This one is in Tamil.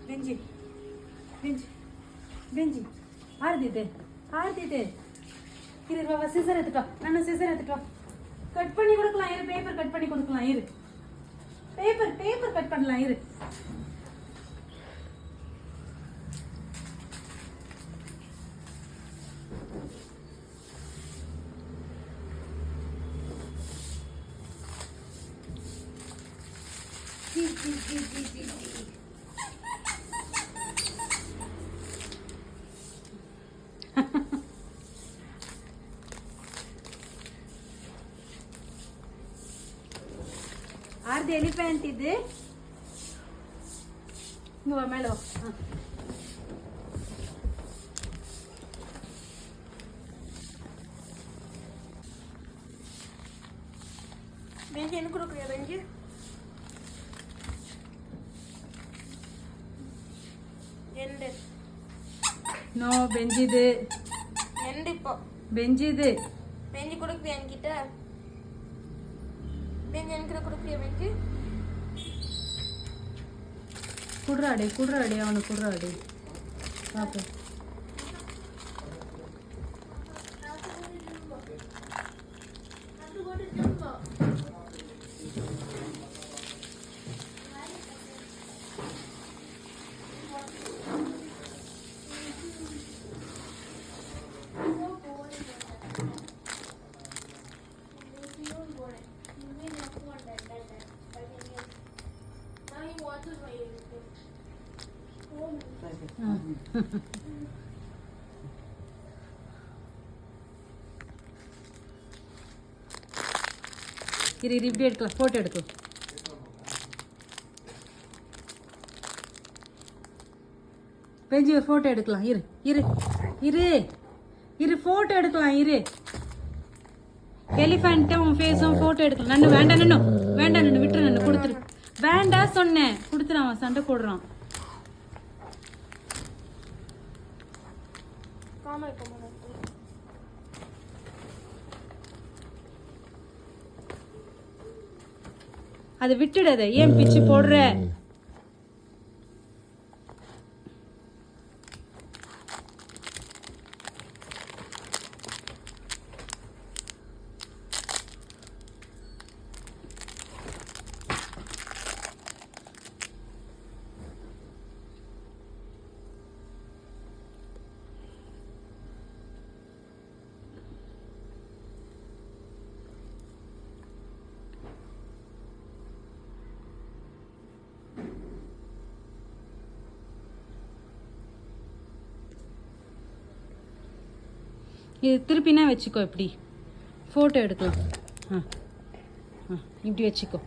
Benji, Benji, Benji. ஆறுதிது ஆறுதிது. இரு வா சிசர் எடுத்துட்டு வா. நான் சிசர் எடுத்துட்டு வா. கட் பண்ணி கொடுக்கலாம் இரு. பேப்பர் கட் பண்ணி கொடுக்கலாம் இரு. பேப்பர் கட் பண்ணலாம் இரு. Are the elephant இது இங்க வா மேல வா. பெஞ்சி என்ன கொடுக்குறியா பெஞ்சி? எண்டு நோ பெஞ்சி இது எண்டு இப்போ பெஞ்சி இது பெஞ்சி கொடுக்குறியா என்கிட்ட? பெஞ்சி எனக்கு கொடுக்குறியா பெஞ்சி? குடுறாடே அவனுக்கு குடுறாடே பாப்பு. இரு இப்படி எடுக்கலாம் போட்டோ எடுக்கலாம். பெஞ்சி ஒரு போட்டோ எடுக்கலாம். இரு இரு இரு இரு போட்டோ எடுக்கலாம். இரு எலிஃபண்ட்டும் உன் ஃபேஸும் போட்டோ எடுக்கலாம். நன்னு வேண்டாம் நன்னு விட்டுரு. நன்னு கொடுத்துரு. வேண்டாம் சொன்னேன் கொடுத்துரு. அவன் சண்டை போடுறான். அதை விட்டுடாத. ஏன் பிச்சு போடுற? இது திருப்பினா வச்சுக்கோ. இப்படி ஃபோட்டோ எடுக்கலாம். இப்படி வச்சுக்கோ.